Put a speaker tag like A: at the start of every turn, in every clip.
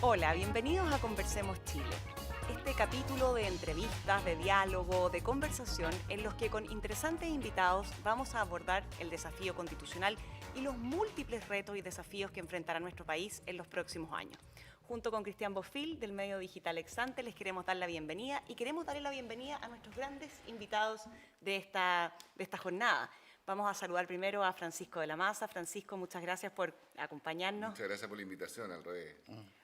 A: Hola, bienvenidos a Conversemos Chile. Este capítulo de entrevistas, de diálogo, de conversación, en los que con interesantes invitados vamos a abordar el desafío constitucional y los múltiples retos y desafíos que enfrentará nuestro país en los próximos años. Junto con Cristian Bofill, del medio digital Exante, les queremos dar la bienvenida y queremos darle la bienvenida a nuestros grandes invitados de esta jornada. Vamos a saludar primero a Francisco de la Maza. Francisco, muchas gracias por acompañarnos.
B: Muchas gracias por la invitación, al revés.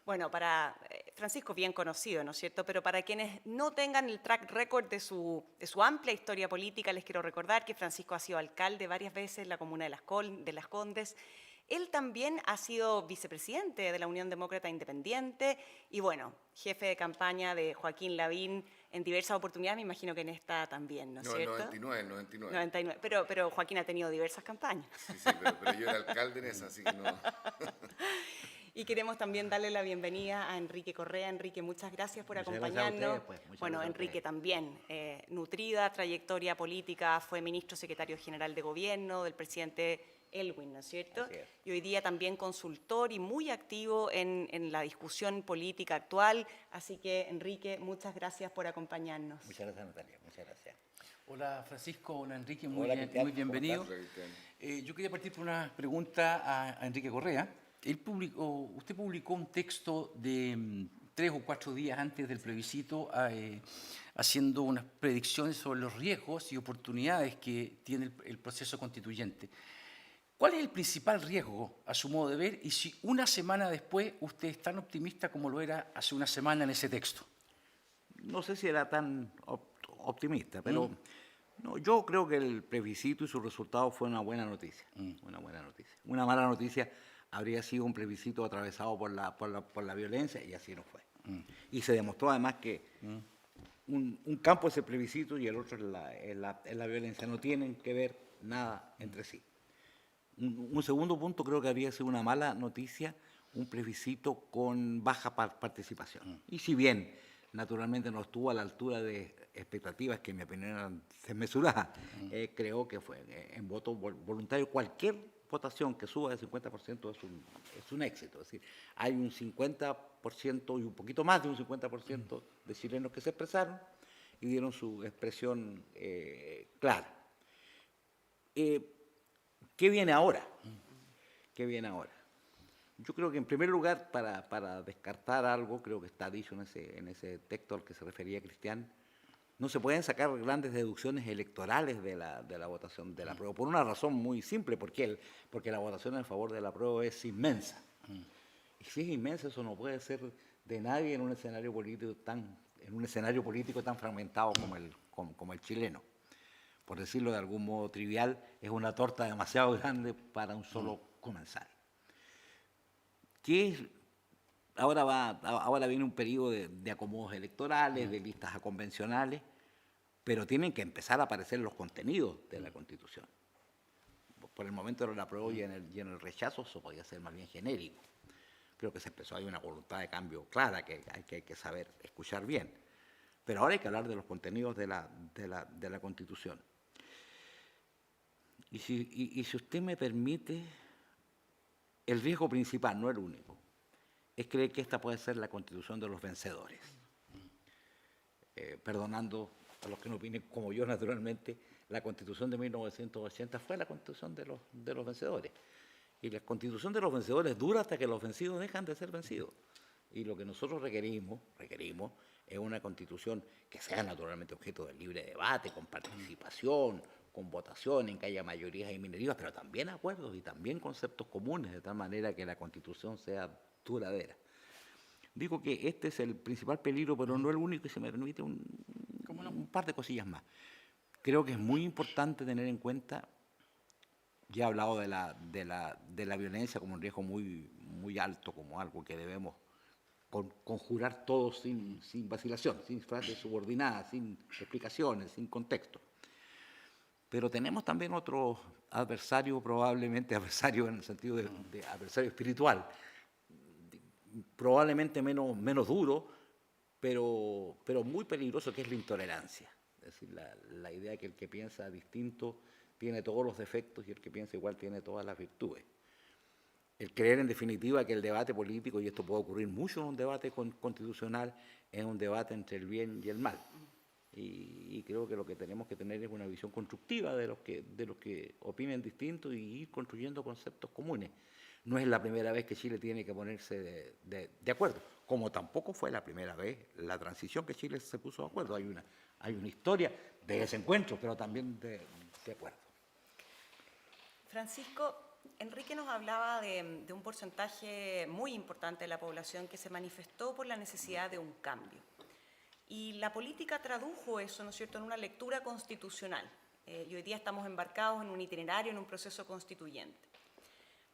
A: Bueno, para Francisco bien conocido, ¿no es cierto? Pero para quienes no tengan el track record de su amplia historia política, les quiero recordar que Francisco ha sido alcalde varias veces en la comuna de Las Condes. Él también ha sido vicepresidente de la Unión Demócrata Independiente y, bueno, jefe de campaña de Joaquín Lavín en diversas oportunidades, me imagino que en esta también, ¿no es cierto?
B: No, el 99.
A: 99. Pero Joaquín ha tenido diversas campañas.
B: Sí, pero yo era alcalde en esa, así que no.
A: Y queremos también darle la bienvenida a Enrique Correa. Enrique, muchas gracias por acompañarnos. Bueno, Enrique también, nutrida trayectoria política, fue ministro secretario general de gobierno del presidente Elwin, ¿no es cierto? Y hoy día también consultor y muy activo en la discusión política actual. Así que, Enrique, muchas gracias por acompañarnos.
C: Muchas gracias, Natalia. Muchas gracias.
D: Hola Francisco, hola Enrique,
C: Cristian,
D: bienvenido.
B: Hola,
D: Yo quería partir por una pregunta a Enrique Correa. Usted publicó un texto de 3 o 4 días antes del plebiscito haciendo unas predicciones sobre los riesgos y oportunidades que tiene el proceso constituyente. ¿Cuál es el principal riesgo, a su modo de ver, y si una semana después usted es tan optimista como lo era hace una semana en ese texto?
C: No sé si era tan optimista, pero no, yo creo que el plebiscito y su resultado fue una buena noticia. Una buena noticia. Una mala noticia habría sido un plebiscito atravesado por la violencia y así no fue. Y se demostró además que un campo es el plebiscito y el otro es la violencia. No tienen que ver nada entre sí. Un segundo punto, creo que habría sido una mala noticia un plebiscito con baja participación. Y si bien naturalmente no estuvo a la altura de expectativas que en mi opinión eran desmesuradas, creo que fue en voto voluntario. Cualquier votación que suba del 50% es un éxito. Es decir, hay un 50% y un poquito más de un 50% de chilenos que se expresaron y dieron su expresión clara. ¿Qué viene ahora? ¿Qué viene ahora? Yo creo que en primer lugar, para descartar algo, creo que está dicho en ese texto al que se refería Cristian, no se pueden sacar grandes deducciones electorales de la votación de la prueba, por una razón muy simple, porque la votación en favor de la prueba es inmensa. Y si es inmensa, eso no puede ser de nadie en un escenario político tan fragmentado como el chileno. Por decirlo de algún modo trivial, es una torta demasiado grande para un solo comensal. Ahora viene un periodo de acomodos electorales, de listas a convencionales, pero tienen que empezar a aparecer los contenidos de la Constitución. Por el momento era el apruebo y en el rechazo eso podía ser más bien genérico. Creo que hay una voluntad de cambio clara que hay que saber escuchar bien. Pero ahora hay que hablar de los contenidos de la Constitución. Y si usted me permite, el riesgo principal, no el único, es creer que esta puede ser la Constitución de los vencedores. Perdonando a los que no opinen como yo, naturalmente, la Constitución de 1980 fue la Constitución de los vencedores. Y la Constitución de los vencedores dura hasta que los vencidos dejan de ser vencidos. Y lo que nosotros requerimos es una Constitución que sea naturalmente objeto de libre debate, con participación, con votación, en que haya mayorías y minorías, pero también acuerdos y también conceptos comunes, de tal manera que la Constitución sea duradera. Digo que este es el principal peligro, pero no el único, y se me permite un par de cosillas más. Creo que es muy importante tener en cuenta, ya he hablado de la violencia como un riesgo muy, muy alto, como algo que debemos conjurar todos sin vacilación, sin frases subordinadas, sin explicaciones, sin contexto. Pero tenemos también otro adversario, probablemente adversario en el sentido de adversario espiritual, probablemente menos duro, pero muy peligroso, que es la intolerancia. Es decir, la idea que el que piensa distinto tiene todos los defectos y el que piensa igual tiene todas las virtudes. el creer en definitiva que el debate político, y esto puede ocurrir mucho en un debate constitucional, es un debate entre el bien y el mal. Y creo que lo que tenemos que tener es una visión constructiva de los que opinen distinto y ir construyendo conceptos comunes. No es la primera vez que Chile tiene que ponerse de acuerdo, como tampoco fue la primera vez la transición que Chile se puso de acuerdo. Hay una historia de desencuentros, pero también de acuerdo.
A: Francisco, Enrique nos hablaba de un porcentaje muy importante de la población que se manifestó por la necesidad de un cambio. Y la política tradujo eso, ¿no es cierto?, en una lectura constitucional. Y hoy día estamos embarcados en un itinerario, en un proceso constituyente.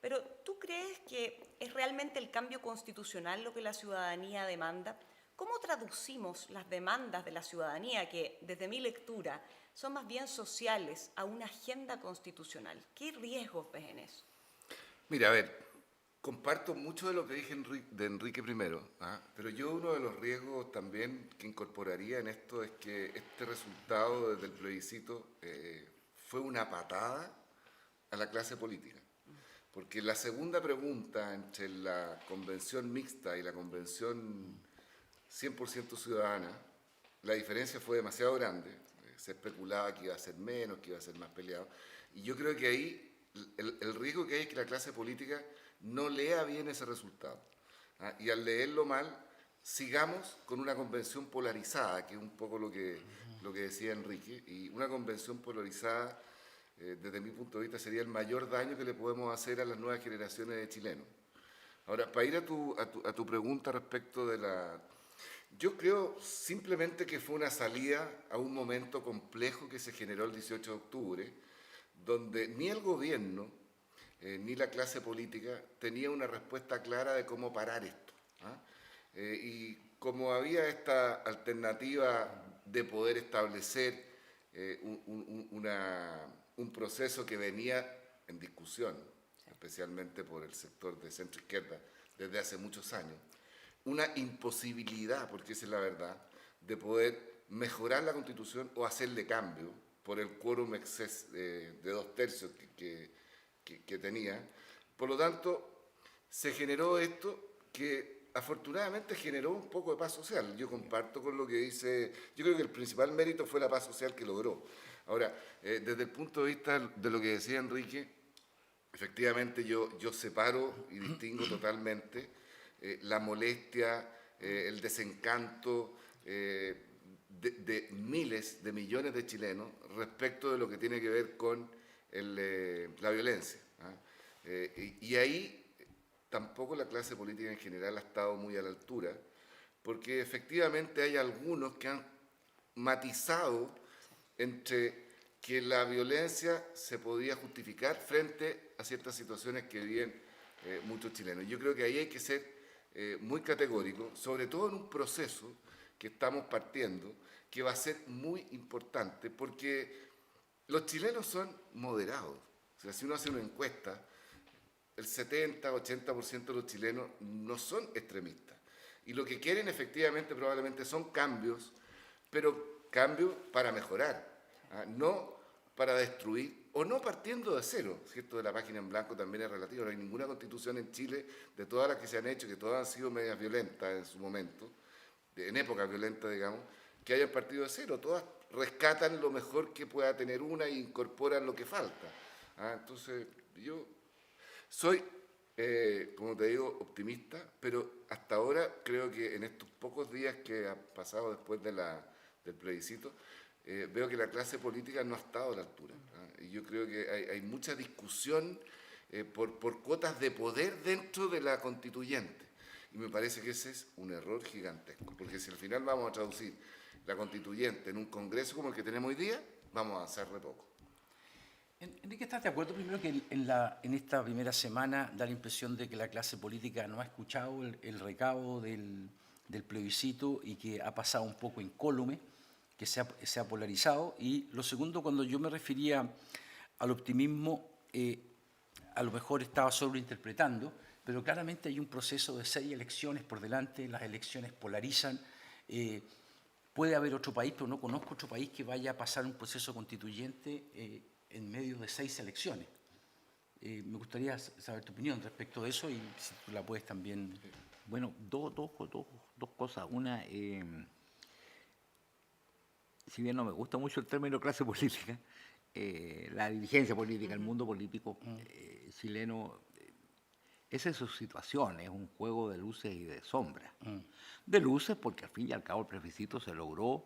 A: Pero ¿tú crees que es realmente el cambio constitucional lo que la ciudadanía demanda? ¿Cómo traducimos las demandas de la ciudadanía, que desde mi lectura son más bien sociales, a una agenda constitucional? ¿Qué riesgos ves en eso?
B: Mira, a ver, comparto mucho de lo que dije de Enrique primero, pero yo uno de los riesgos también que incorporaría en esto es que este resultado desde el plebiscito fue una patada a la clase política. Porque la segunda pregunta entre la convención mixta y la convención 100% ciudadana, la diferencia fue demasiado grande. Se especulaba que iba a ser menos, que iba a ser más peleado. Y yo creo que ahí el riesgo que hay es que la clase política no lea bien ese resultado. Y al leerlo mal, sigamos con una convención polarizada, que es un poco lo que decía Enrique. Y una convención polarizada, desde mi punto de vista, sería el mayor daño que le podemos hacer a las nuevas generaciones de chilenos. Ahora, para ir a tu pregunta respecto de la... Yo creo simplemente que fue una salida a un momento complejo que se generó el 18 de octubre, donde ni el gobierno ni la clase política tenía una respuesta clara de cómo parar esto. Y como había esta alternativa de poder establecer un proceso que venía en discusión, especialmente por el sector de centro izquierda desde hace muchos años, una imposibilidad, porque esa es la verdad, de poder mejorar la Constitución o hacerle cambio por el quórum de 2/3 que tenía. Por lo tanto, se generó esto que afortunadamente generó un poco de paz social. Yo comparto con lo que dice, yo creo que el principal mérito fue la paz social que logró. Ahora, desde el punto de vista de lo que decía Enrique, efectivamente yo separo y distingo totalmente la molestia, el desencanto de miles de millones de chilenos respecto de lo que tiene que ver con la violencia. Y ahí tampoco la clase política en general ha estado muy a la altura, porque efectivamente hay algunos que han matizado entre que la violencia se podía justificar frente a ciertas situaciones que viven muchos chilenos. Yo creo que ahí hay que ser muy categórico, sobre todo en un proceso que estamos partiendo, que va a ser muy importante, porque los chilenos son moderados. O sea, si uno hace una encuesta, el 70-80% de los chilenos no son extremistas. Y lo que quieren efectivamente probablemente son cambios, pero cambios para mejorar, no para destruir, o no partiendo de cero. Esto de la página en blanco también es relativo. No hay ninguna constitución en Chile, de todas las que se han hecho, que todas han sido medias violentas en su momento, en época violenta, digamos, que hayan partido de cero. Todas rescatan lo mejor que pueda tener una e incorporan lo que falta. Entonces, yo soy, como te digo, optimista, pero hasta ahora creo que en estos pocos días que han pasado después del plebiscito, veo que la clase política no ha estado a la altura. Y yo creo que hay mucha discusión por cuotas de poder dentro de la constituyente. Y me parece que ese es un error gigantesco, porque si al final vamos a traducir la constituyente en un congreso como el que tenemos hoy día, vamos a avanzar re poco.
D: Enrique, ¿estás de acuerdo primero que en esta primera semana da la impresión de que la clase política no ha escuchado el recado del plebiscito y que ha pasado un poco incólume, que se ha polarizado? Y lo segundo, cuando yo me refería al optimismo, a lo mejor estaba sobreinterpretando, pero claramente hay un proceso de 6 elecciones por delante, las elecciones polarizan. Puede haber otro país, pero no conozco otro país que vaya a pasar un proceso constituyente en medio de 6 elecciones. Me gustaría saber tu opinión respecto de eso y si tú la puedes también...
C: Bueno, dos cosas. Una, si bien no me gusta mucho el término clase política, la dirigencia política, el mundo político chileno, esa es su situación, es un juego de luces y de sombras. De luces porque al fin y al cabo el plebiscito se logró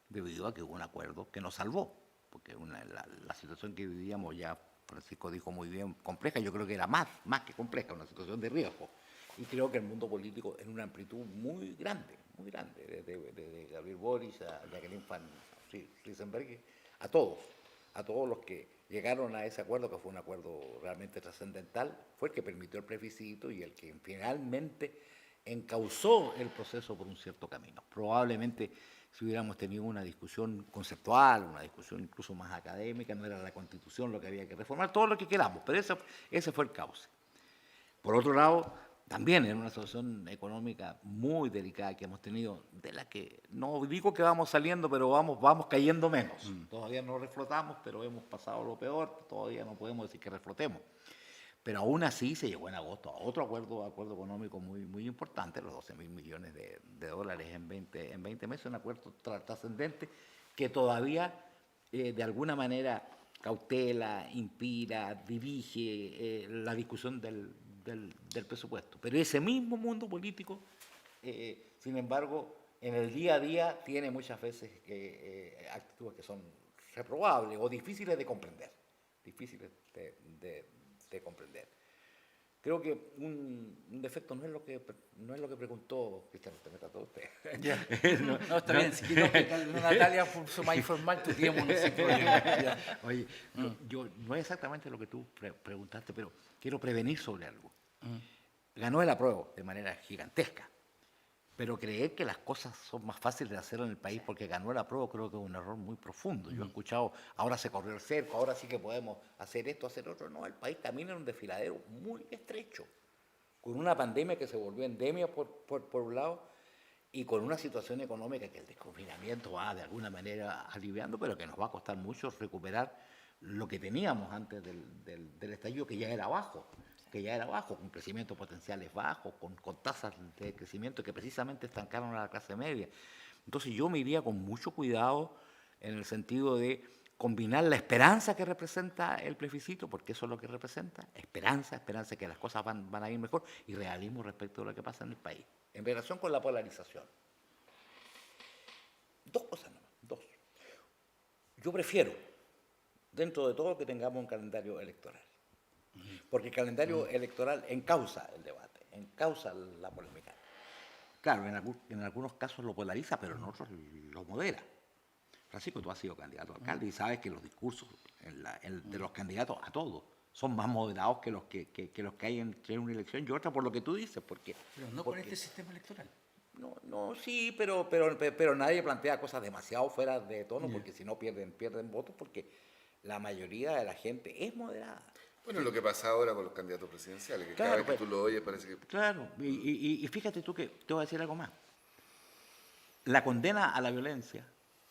C: debido a que hubo un acuerdo que nos salvó, porque la situación que vivíamos ya, Francisco dijo muy bien, compleja, yo creo que era más que compleja, una situación de riesgo. Y creo que el mundo político en una amplitud muy grande, desde Gabriel Boric a Jacqueline Van Riesenberg, a todos los que llegaron a ese acuerdo, que fue un acuerdo realmente trascendental, fue el que permitió el plebiscito y el que finalmente encauzó el proceso por un cierto camino. Probablemente si hubiéramos tenido una discusión conceptual, una discusión incluso más académica, no era la Constitución lo que había que reformar, todo lo que queramos, pero ese fue el cauce. Por otro lado, también en una situación económica muy delicada que hemos tenido, de la que no digo que vamos saliendo, pero vamos cayendo menos. Todavía no reflotamos, pero hemos pasado lo peor, todavía no podemos decir que reflotemos. Pero aún así se llegó en agosto a otro acuerdo económico muy importante, los 12.000 millones de dólares en 20 meses, un acuerdo trascendente que todavía de alguna manera cautela, inspira, dirige la discusión del presupuesto. Pero ese mismo mundo político, sin embargo, en el día a día tiene muchas veces actitudes que son reprobables o difíciles de comprender. Comprender. Creo que un defecto no es lo que preguntó Cristian, usted me trató usted.
D: Ya. No, está bien. Si quiero que Natalia puso más informal, tu tiempo, no sé problema.
C: Oye, yo no es exactamente lo que tú preguntaste, pero quiero prevenir sobre algo. Ganó el apruebo de manera gigantesca, pero creer que las cosas son más fáciles de hacer en el país porque ganó el apruebo creo que es un error muy profundo. Yo he escuchado, ahora se corrió el cerco, ahora sí que podemos hacer esto, hacer otro. No, el país camina en un desfiladero muy estrecho, con una pandemia que se volvió endemia por un lado y con una situación económica que el desconfinamiento va de alguna manera aliviando, pero que nos va a costar mucho recuperar lo que teníamos antes del estallido, que ya era bajo, con crecimientos potenciales bajos, con tasas de crecimiento que precisamente estancaron a la clase media. Entonces yo me iría con mucho cuidado en el sentido de combinar la esperanza que representa el plebiscito, porque eso es lo que representa, esperanza de que las cosas van a ir mejor, y realismo respecto a lo que pasa en el país. En relación con la polarización, dos cosas nomás, dos. Yo prefiero, dentro de todo, que tengamos un calendario electoral. Porque el calendario electoral encausa el debate, encausa la polémica. Claro, en algunos casos lo polariza, pero en otros lo modera. Francisco, tú has sido candidato a alcalde y sabes que los discursos de los candidatos a todos son más moderados que los que hay entre una elección y otra, por lo que tú dices.
D: Pero no con este sistema electoral.
C: No, sí, pero nadie plantea cosas demasiado fuera de tono, porque si no pierden votos, porque la mayoría de la gente es moderada.
B: Bueno, lo que pasa ahora con los candidatos presidenciales, que cada vez que tú lo oyes parece que...
C: Claro, y fíjate tú que te voy a decir algo más. La condena a la violencia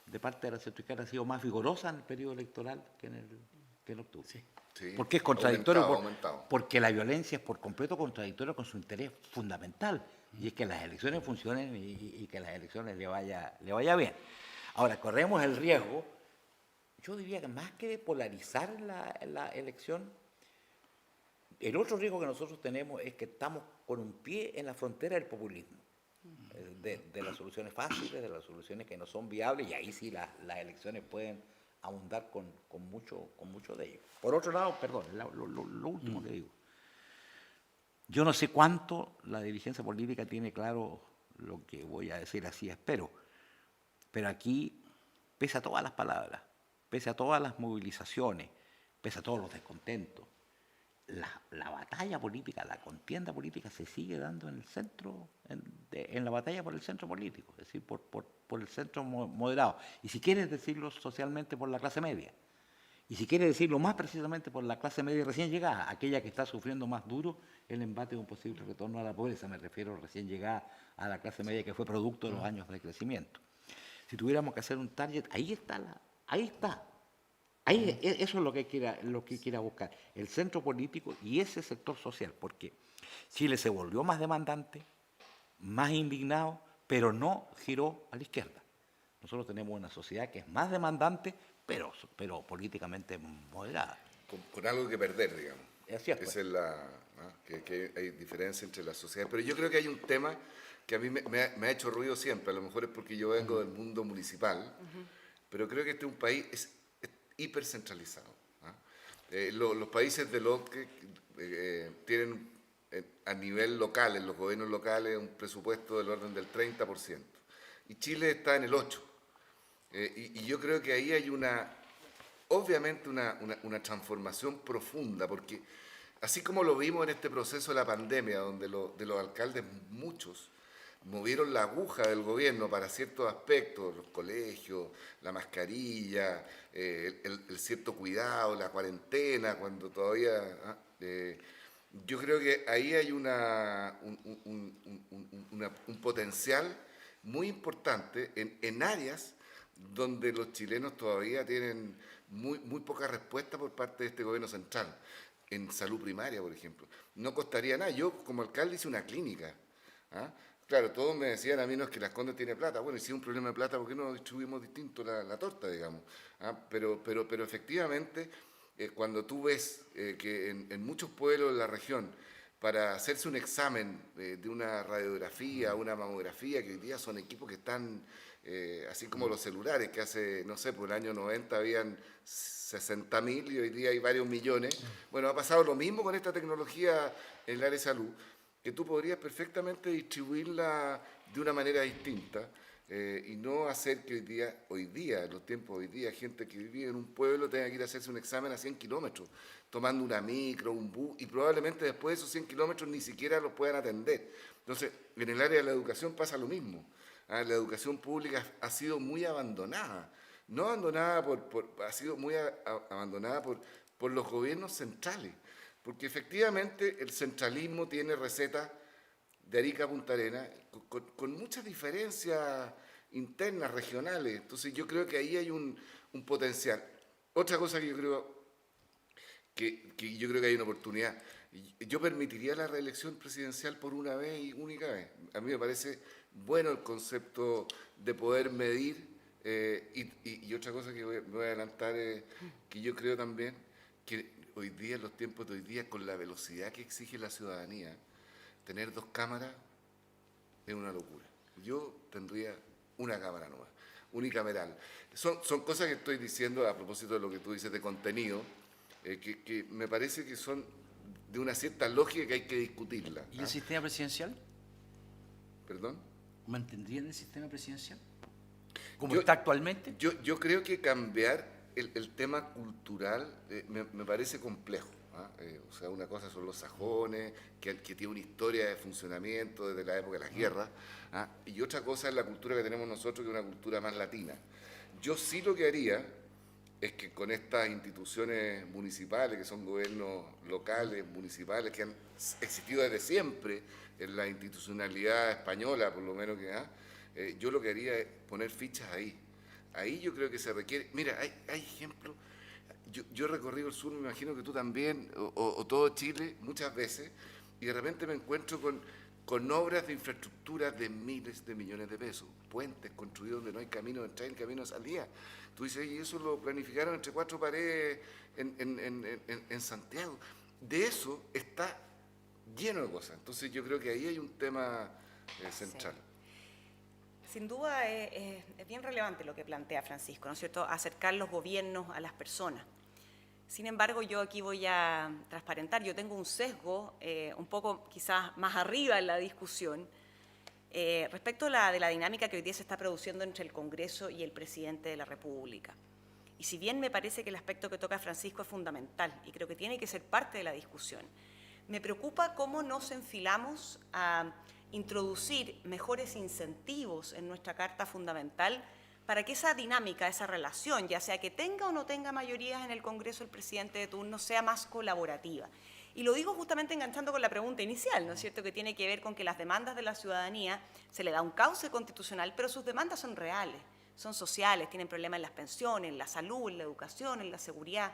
C: de parte de la centroizquierda ha sido más vigorosa en el periodo electoral que en octubre.
B: Sí,
C: porque es contradictorio,
B: aumentado.
C: porque la violencia es por completo contradictoria con su interés fundamental, y es que las elecciones funcionen y que las elecciones le vaya bien. Ahora, corremos el riesgo, yo diría que más que de polarizar la elección, el otro riesgo que nosotros tenemos es que estamos con un pie en la frontera del populismo, de las soluciones fáciles, de las soluciones que no son viables, y ahí sí las elecciones pueden abundar con mucho de ello. Por otro lado, perdón, lo último que digo, yo no sé cuánto la dirigencia política tiene claro lo que voy a decir, así espero, pero aquí, pese a todas las palabras, pese a todas las movilizaciones, pese a todos los descontentos, la batalla política, la contienda política se sigue dando en el centro, en la batalla por el centro político, es decir, por el centro moderado. Y si quieres decirlo socialmente, por la clase media. Y si quieres decirlo más precisamente, por la clase media recién llegada, aquella que está sufriendo más duro el embate de un posible retorno a la pobreza. Me refiero recién llegada a la clase media que fue producto de los años de crecimiento. Si tuviéramos que hacer un target, ahí está Ahí, eso es lo que quiera buscar, el centro político y ese sector social, porque Chile se volvió más demandante, más indignado, pero no giró a la izquierda. Nosotros tenemos una sociedad que es más demandante, pero políticamente moderada.
B: Con algo que perder, digamos.
C: Así es, pues.
B: Esa es que hay diferencia entre las sociedades. Pero yo creo que hay un tema que a mí me ha hecho ruido siempre, a lo mejor es porque yo vengo del mundo municipal, pero creo que este es un país es hipercentralizado. Los países del OCDE tienen a nivel local, en los gobiernos locales, un presupuesto del orden del 30%. Y Chile está en el 8%. Y yo creo que ahí hay obviamente una transformación profunda, porque así como lo vimos en este proceso de la pandemia, donde de los alcaldes muchos movieron la aguja del gobierno para ciertos aspectos, los colegios, la mascarilla, el cierto cuidado, la cuarentena, cuando todavía... yo creo que ahí hay un potencial muy importante en áreas donde los chilenos todavía tienen muy poca respuesta por parte de este gobierno central. En salud primaria, por ejemplo. No costaría nada. Yo, como alcalde, hice una clínica. Claro, todos me decían a mí, no, es que Las Condes tiene plata. Bueno, y si es un problema de plata, ¿por qué no distribuimos distinto la torta, digamos? Pero efectivamente, cuando tú ves que en muchos pueblos de la región, para hacerse un examen de una radiografía, una mamografía, que hoy día son equipos que están, así como los celulares, que hace, no sé, por el año 90 habían 60.000 y hoy día hay varios millones. Bueno, ha pasado lo mismo con esta tecnología en el área de salud, que tú podrías perfectamente distribuirla de una manera distinta y no hacer que hoy día, en los tiempos de hoy día, gente que vive en un pueblo tenga que ir a hacerse un examen a 100 kilómetros, tomando una micro, un bus, y probablemente después de esos 100 kilómetros ni siquiera los puedan atender. Entonces, en el área de la educación pasa lo mismo. La educación pública ha sido muy abandonada. No abandonada ha sido muy abandonada por los gobiernos centrales, porque efectivamente el centralismo tiene recetas de Arica a Punta Arenas con muchas diferencias internas, regionales. Entonces yo creo que ahí hay un potencial. Otra cosa que yo creo que hay una oportunidad. Yo permitiría la reelección presidencial por una vez y única vez. A mí me parece bueno el concepto de poder medir. Y otra cosa que me voy a adelantar es que yo creo también que hoy día, en los tiempos de hoy día, con la velocidad que exige la ciudadanía, tener 2 cámaras es una locura. Yo tendría una cámara nomás, unicameral. Son cosas que estoy diciendo a propósito de lo que tú dices de contenido, que me parece que son de una cierta lógica que hay que discutirla.
D: ¿Y el sistema presidencial?
B: ¿Perdón?
D: ¿Mantendrían el sistema presidencial? ¿Como está actualmente?
B: Yo creo que cambiar el tema cultural me parece complejo. O sea, una cosa son los sajones, que tiene una historia de funcionamiento desde la época de las guerras, y otra cosa es la cultura que tenemos nosotros, que es una cultura más latina. Yo sí lo que haría es que con estas instituciones municipales, que son gobiernos locales, municipales, que han existido desde siempre en la institucionalidad española, por lo menos yo lo que haría es poner fichas ahí. Ahí yo creo que se requiere... Mira, hay ejemplos... Yo he recorrido el sur, me imagino que tú también, o todo Chile, muchas veces, y de repente me encuentro con obras de infraestructura de miles de millones de pesos, puentes construidos donde no hay camino de entrada y camino de salida. Tú dices, y eso lo planificaron entre 4 paredes en Santiago. De eso está lleno de cosas. Entonces yo creo que ahí hay un tema central.
A: Sí. Sin duda es bien relevante lo que plantea Francisco, ¿no es cierto?, acercar los gobiernos a las personas. Sin embargo, yo aquí voy a transparentar, yo tengo un sesgo un poco quizás más arriba en la discusión respecto de la dinámica que hoy día se está produciendo entre el Congreso y el Presidente de la República. Y si bien me parece que el aspecto que toca Francisco es fundamental y creo que tiene que ser parte de la discusión, me preocupa cómo nos enfilamos a introducir mejores incentivos en nuestra Carta Fundamental para que esa dinámica, esa relación, ya sea que tenga o no tenga mayorías en el Congreso el presidente de turno, sea más colaborativa. Y lo digo justamente enganchando con la pregunta inicial, ¿no es cierto?, que tiene que ver con que las demandas de la ciudadanía se le da un cauce constitucional, pero sus demandas son reales, son sociales, tienen problemas en las pensiones, en la salud, en la educación, en la seguridad.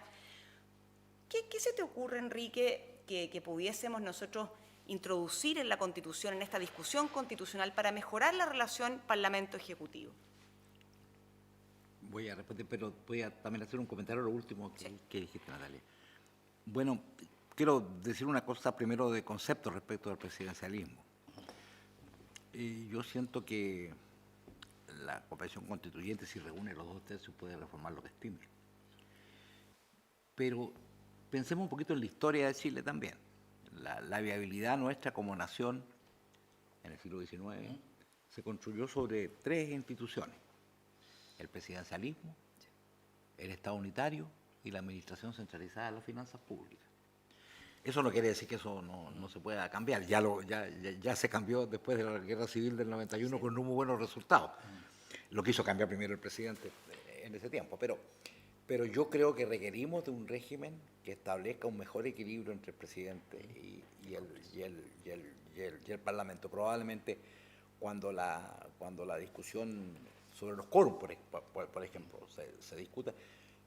A: ¿Qué se te ocurre, Enrique, que pudiésemos nosotros introducir en la Constitución, en esta discusión constitucional, para mejorar la relación Parlamento-Ejecutivo?
C: Voy a responder, pero voy a también hacer un comentario a lo último que dijiste, Natalia. Bueno, quiero decir una cosa primero de concepto respecto al presidencialismo. Yo siento que la Convención Constituyente, si reúne los 2/3, puede reformar lo que estime. Pero pensemos un poquito en la historia de Chile también. La viabilidad nuestra como nación en el siglo XIX se construyó sobre 3 instituciones: el presidencialismo, el Estado unitario y la administración centralizada de las finanzas públicas. Eso no quiere decir que eso no se pueda cambiar. Ya se cambió después de la Guerra Civil del 91 con muy buenos resultados. Lo quiso cambiar primero el presidente en ese tiempo. Pero yo creo que requerimos de un régimen que establezca un mejor equilibrio entre el presidente y el Parlamento. Probablemente cuando la discusión sobre los quórum, por ejemplo, se discuta,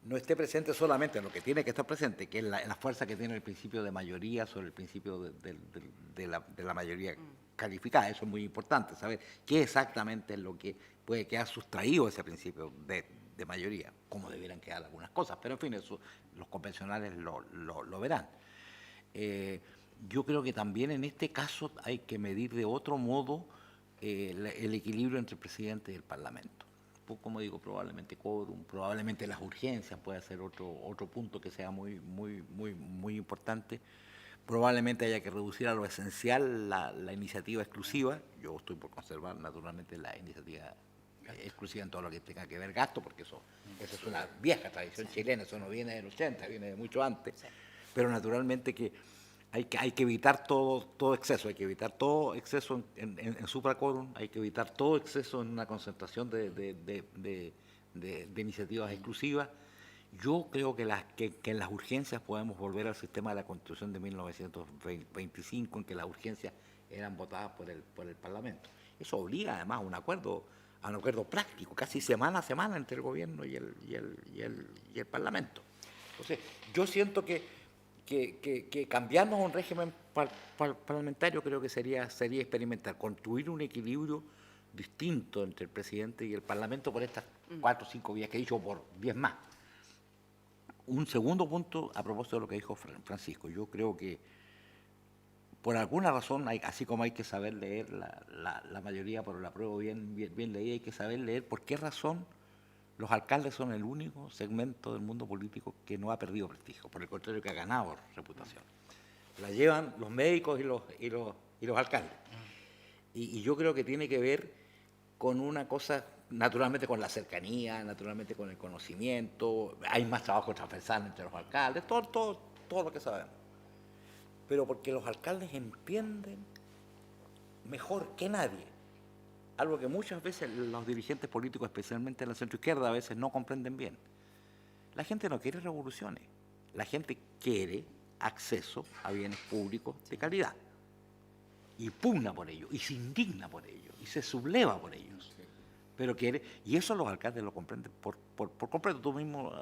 C: no esté presente solamente en lo que tiene que estar presente, que es la fuerza que tiene el principio de mayoría sobre el principio de la mayoría calificada. Eso es muy importante, saber qué exactamente es lo que puede quedar sustraído de ese principio de mayoría, como debieran quedar algunas cosas, pero en fin, eso los convencionales lo verán. Yo creo que también en este caso hay que medir de otro modo el equilibrio entre el presidente y el Parlamento. Como digo, probablemente quórum, probablemente las urgencias puede ser otro punto que sea muy importante. Probablemente haya que reducir a lo esencial la iniciativa exclusiva. Yo estoy por conservar naturalmente la iniciativa exclusiva en todo lo que tenga que ver gasto, porque esa es una vieja tradición chilena, eso no viene del 80, viene de mucho antes. Pero naturalmente que hay que evitar todo exceso, hay que evitar todo exceso en supraquórum, hay que evitar todo exceso en una concentración de iniciativas exclusivas. Yo creo que en las urgencias podemos volver al sistema de la Constitución de 1925, en que las urgencias eran votadas por el Parlamento. Eso obliga además a un acuerdo práctico, casi semana a semana entre el gobierno y el Parlamento. Entonces, yo siento que cambiarnos a un régimen parlamentario creo que sería experimentar, construir un equilibrio distinto entre el presidente y el Parlamento por estas 4 o 5 vías que he dicho, por 10 más. Un segundo punto a propósito de lo que dijo Francisco. Yo creo que por alguna razón, así como hay que saber leer la mayoría, pero la apruebo bien leída, hay que saber leer por qué razón los alcaldes son el único segmento del mundo político que no ha perdido prestigio, por el contrario, que ha ganado reputación. La llevan los médicos y los alcaldes. Y yo creo que tiene que ver con una cosa, naturalmente con la cercanía, naturalmente con el conocimiento, hay más trabajo transversal entre los alcaldes, todo lo que sabemos. Pero porque los alcaldes entienden mejor que nadie algo que muchas veces los dirigentes políticos, especialmente en la centroizquierda, a veces no comprenden bien. La gente no quiere revoluciones, la gente quiere acceso a bienes públicos de calidad. Y pugna por ello, y se indigna por ello, y se subleva por ellos. Pero quiere, y eso los alcaldes lo comprenden por completo. Tú mismo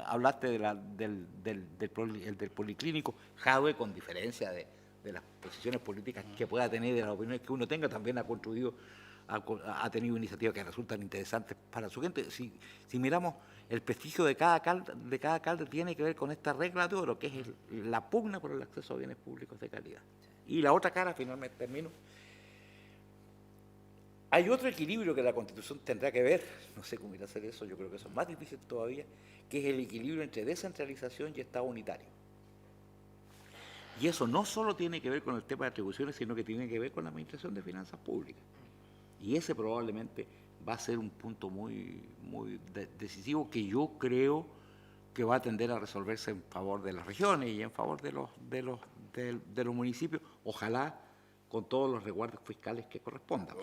C: hablaste del policlínico. Jadwe, con diferencia de las posiciones políticas que pueda tener, de las opiniones que uno tenga, también ha construido, ha tenido iniciativas que resultan interesantes para su gente. Si miramos, el prestigio de cada alcalde tiene que ver con esta regla de oro, que es la pugna por el acceso a bienes públicos de calidad. Y la otra cara, finalmente termino, hay otro equilibrio que la Constitución tendrá que ver, no sé cómo irá a hacer eso, yo creo que eso es más difícil todavía, que es el equilibrio entre descentralización y Estado unitario. Y eso no solo tiene que ver con el tema de atribuciones, sino que tiene que ver con la administración de finanzas públicas. Y ese probablemente va a ser un punto muy decisivo, que yo creo que va a tender a resolverse en favor de las regiones y en favor de los municipios, ojalá con todos los resguardos fiscales que correspondan.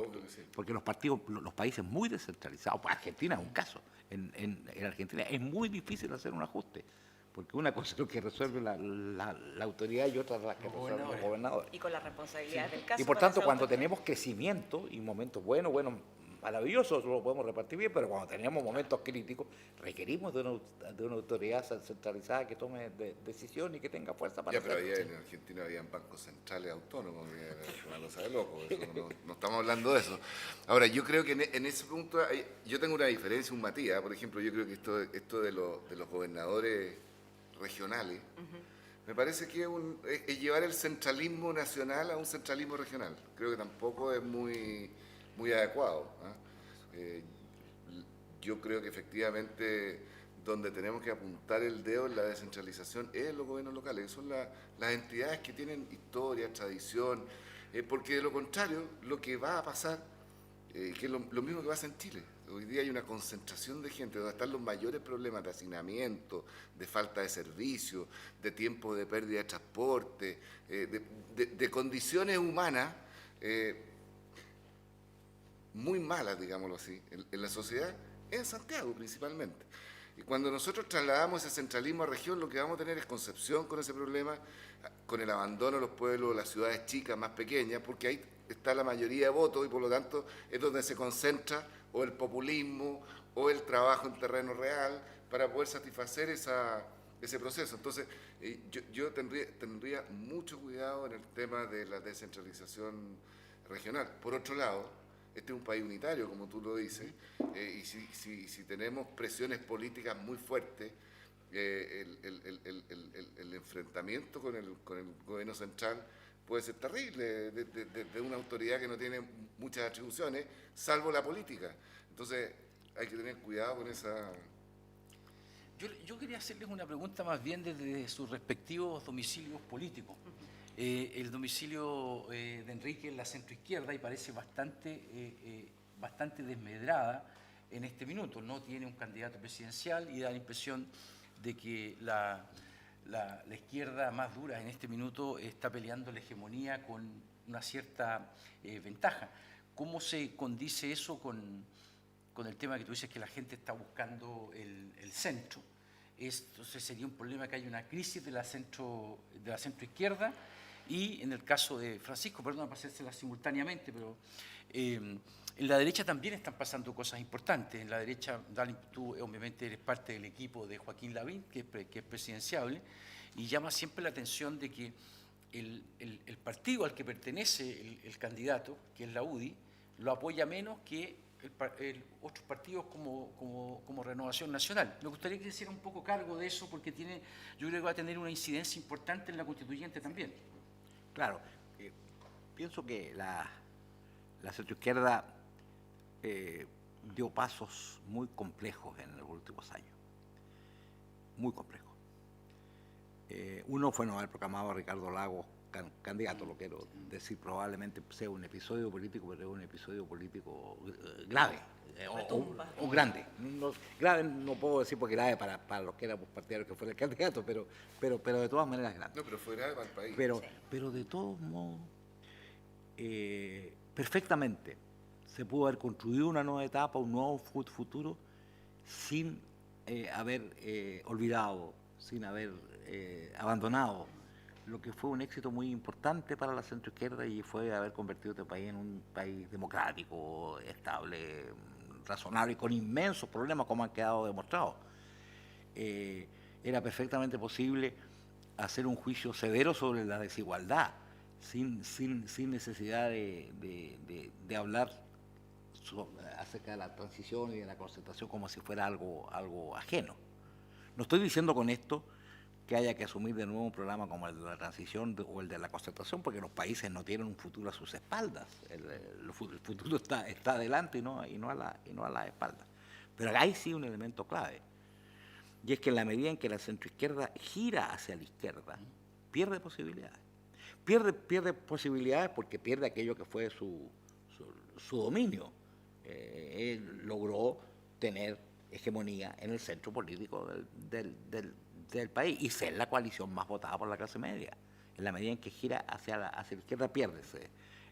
C: Porque los países muy descentralizados, pues Argentina es un caso, en Argentina es muy difícil hacer un ajuste, porque una cosa es lo que resuelve la autoridad y otra la que resuelven los gobernadores.
A: Y con las responsabilidades del caso.
C: Y por tanto, cuando tenemos crecimiento y momentos buenos, maravilloso, lo podemos repartir bien, pero cuando tenemos momentos críticos, requerimos de una autoridad centralizada que tome decisión y que tenga fuerza para
B: Pero
C: hacerlo.
B: en Argentina habían bancos centrales autónomos, que era una cosa de loco, no estamos hablando de eso. Ahora, yo creo que en ese punto, yo tengo una diferencia, un matiz, por ejemplo, yo creo que esto de los gobernadores regionales, me parece que es llevar el centralismo nacional a un centralismo regional. Creo que tampoco es muy adecuado. Yo creo que efectivamente donde tenemos que apuntar el dedo en la descentralización es en los gobiernos locales, que son las entidades que tienen historia, tradición, porque de lo contrario, lo que va a pasar, que es lo mismo que pasa en Chile. Hoy día hay una concentración de gente donde están los mayores problemas de hacinamiento, de falta de servicio, de tiempo de pérdida de transporte, de condiciones humanas muy malas, digámoslo así, en la sociedad, en Santiago principalmente. Y cuando nosotros trasladamos ese centralismo a región, lo que vamos a tener es Concepción con ese problema, con el abandono de los pueblos, las ciudades chicas, más pequeñas, porque ahí está la mayoría de votos y por lo tanto es donde se concentra o el populismo o el trabajo en terreno real para poder satisfacer ese proceso. Entonces, yo tendría mucho cuidado en el tema de la descentralización regional. Por otro lado, este es un país unitario, como tú lo dices, y si tenemos presiones políticas muy fuertes, el enfrentamiento con el gobierno central puede ser terrible, de una autoridad que no tiene muchas atribuciones, salvo la política. Entonces, hay que tener cuidado con esa...
D: Yo quería hacerles una pregunta más bien desde sus respectivos domicilios políticos. El domicilio de Enrique en la centroizquierda y parece bastante desmedrada en este minuto. No tiene un candidato presidencial y da la impresión de que la izquierda más dura en este minuto está peleando la hegemonía con una cierta ventaja. ¿Cómo se condice eso con el tema que tú dices que la gente está buscando el centro? Entonces sería un problema que haya una crisis de la centroizquierda. Y en el caso de Francisco, perdón para hacérsela simultáneamente, pero en la derecha también están pasando cosas importantes. En la derecha, tú obviamente eres parte del equipo de Joaquín Lavín, que es presidenciable, y llama siempre la atención de que el partido al que pertenece el candidato, que es la UDI, lo apoya menos que otros partidos como Renovación Nacional. Me gustaría que se hiciera un poco cargo de eso, porque yo creo que va a tener una incidencia importante en la constituyente también.
C: Claro, pienso que la centroizquierda dio pasos muy complejos en los últimos años, muy complejos. Uno fue no haber proclamado a Ricardo Lagos candidato, lo quiero decir, probablemente sea un episodio político, pero es un episodio político grave o grande. Grave no puedo decir porque grave para los que éramos partidarios que fuera el candidato, pero de todas maneras grande.
B: No, pero fue grave para el país.
C: Pero de todos modos, perfectamente se pudo haber construido una nueva etapa, un nuevo futuro, sin haber olvidado, sin haber abandonado lo que fue un éxito muy importante para la centroizquierda y fue haber convertido este país en un país democrático, estable, razonable y con inmensos problemas como han quedado demostrados. Era perfectamente posible hacer un juicio severo sobre la desigualdad sin necesidad de hablar acerca de la transición y de la concertación como si fuera algo ajeno. No estoy diciendo con esto que haya que asumir de nuevo un programa como el de la transición o el de la concertación, porque los países no tienen un futuro a sus espaldas. El futuro está adelante y no a las espaldas. Pero hay sí un elemento clave, y es que en la medida en que la centroizquierda gira hacia la izquierda, pierde posibilidades. Pierde posibilidades porque pierde aquello que fue su dominio. Él logró tener hegemonía en el centro político del país y ser la coalición más votada por la clase media. En la medida en que gira hacia la izquierda, pierde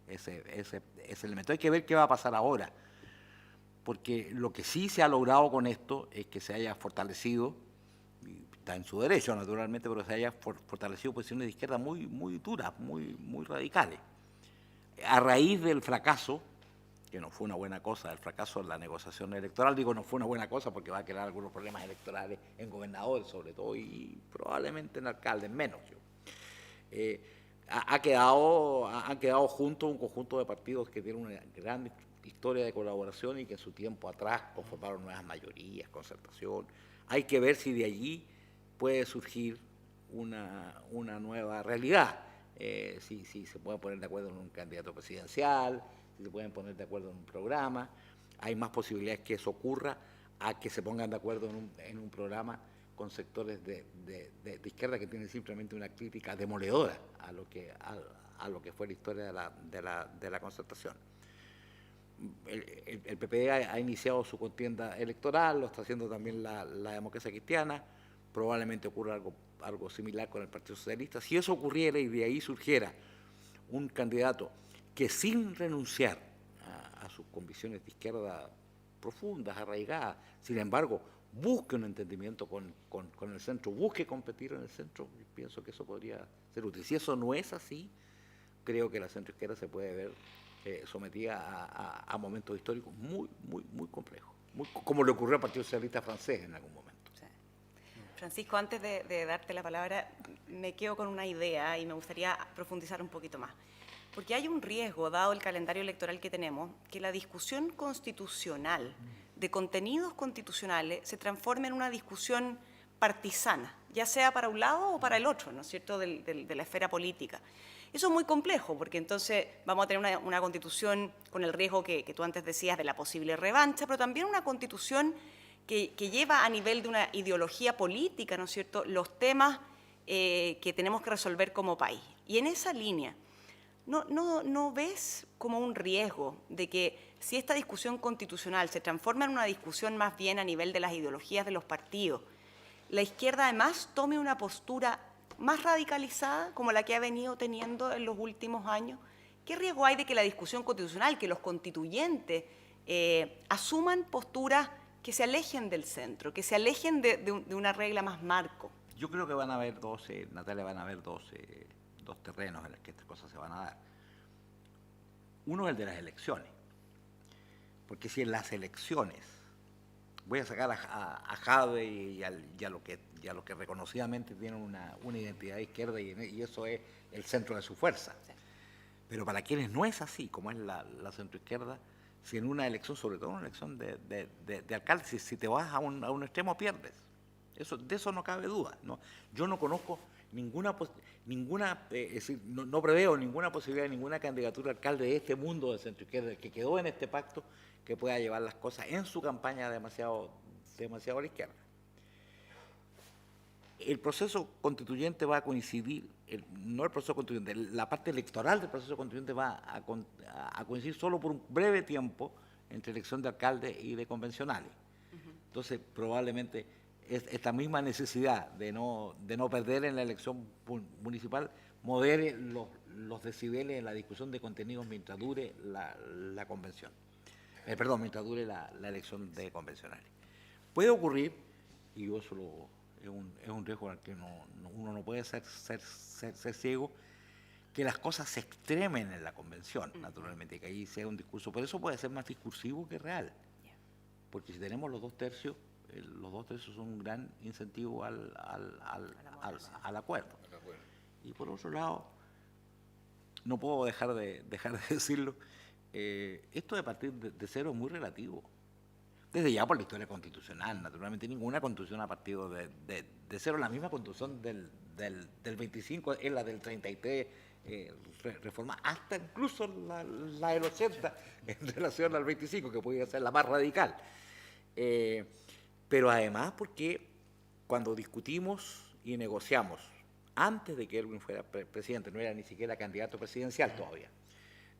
C: ese elemento. Hay que ver qué va a pasar ahora, porque lo que sí se ha logrado con esto es que se haya fortalecido, y está en su derecho naturalmente, pero se haya fortalecido posiciones de izquierda muy duras, muy radicales. A raíz del fracaso que no fue una buena cosa, el fracaso en la negociación electoral. Digo, no fue una buena cosa porque va a crear algunos problemas electorales en gobernadores, sobre todo, y probablemente en alcaldes, menos yo. Han quedado juntos un conjunto de partidos que tienen una gran historia de colaboración y que en su tiempo atrás conformaron nuevas mayorías, concertación. Hay que ver si de allí puede surgir una nueva realidad, si se pueden poner de acuerdo en un candidato presidencial, si se pueden poner de acuerdo en un programa. Hay más posibilidades que eso ocurra a que se pongan de acuerdo en un programa con sectores de izquierda que tienen simplemente una crítica demoledora a lo que fue la historia de la concertación. El PPD ha iniciado su contienda electoral, lo está haciendo también la Democracia Cristiana, probablemente ocurra algo similar con el Partido Socialista. Si eso ocurriera y de ahí surgiera un candidato que sin renunciar a sus convicciones de izquierda profundas, arraigadas, sin embargo, busque un entendimiento con el centro, busque competir en el centro, yo pienso que eso podría ser útil. Si eso no es así, creo que la centroizquierda se puede ver sometida a momentos históricos muy, muy, muy complejos, como le ocurrió al Partido Socialista francés en algún momento.
A: Sí. Francisco, antes de darte la palabra, me quedo con una idea y me gustaría profundizar un poquito más. Porque hay un riesgo, dado el calendario electoral que tenemos, que la discusión constitucional de contenidos constitucionales se transforme en una discusión partisana, ya sea para un lado o para el otro, ¿no es cierto?, de la esfera política. Eso es muy complejo, porque entonces vamos a tener una constitución con el riesgo que tú antes decías de la posible revancha, pero también una constitución que lleva a nivel de una ideología política, ¿no es cierto?, los temas que tenemos que resolver como país. Y en esa línea, ¿no ves como un riesgo de que si esta discusión constitucional se transforma en una discusión más bien a nivel de las ideologías de los partidos, la izquierda además tome una postura más radicalizada como la que ha venido teniendo en los últimos años? ¿Qué riesgo hay de que la discusión constitucional, que los constituyentes asuman posturas que se alejen del centro, que se alejen de una regla más marco?
C: Yo creo que van a haber Natalia, van a haber dos terrenos en los que estas cosas se van a dar. Uno es el de las elecciones, porque si en las elecciones voy a sacar a Jadwe y a lo que reconocidamente tienen una identidad de izquierda y eso es el centro de su fuerza. Sí. Pero para quienes no es así, como es la centroizquierda, si en una elección, sobre todo en una elección de alcalde, si te vas a un extremo pierdes. De eso no cabe duda, ¿no? Yo no conozco es decir, no preveo ninguna posibilidad, ninguna candidatura a alcalde de este mundo de centroizquierda que quedó en este pacto que pueda llevar las cosas en su campaña demasiado a la izquierda. El proceso constituyente va a coincidir, no el proceso constituyente, la parte electoral del proceso constituyente va a coincidir solo por un breve tiempo entre elección de alcalde y de convencionales. Entonces, probablemente esta misma necesidad de no perder en la elección municipal modere los decibeles en la discusión de contenidos mientras dure la convención. Mientras dure la elección de convencionales. Puede ocurrir, y eso es un riesgo al que uno no puede ser ciego, que las cosas se extremen en la convención, naturalmente, que ahí sea un discurso. Por eso puede ser más discursivo que real. Porque si tenemos los 2 tercios, los 2 tercios son un gran incentivo al acuerdo. Y por otro lado, no puedo dejar de decirlo, esto de partir de cero es muy relativo. Desde ya por la historia constitucional, naturalmente ninguna constitución ha partido de cero. La misma constitución del 25 es la del 33 reforma, hasta incluso la del 80 en relación al 25, que podría ser la más radical. Pero además porque cuando discutimos y negociamos, antes de que Erwin fuera presidente, no era ni siquiera candidato presidencial todavía,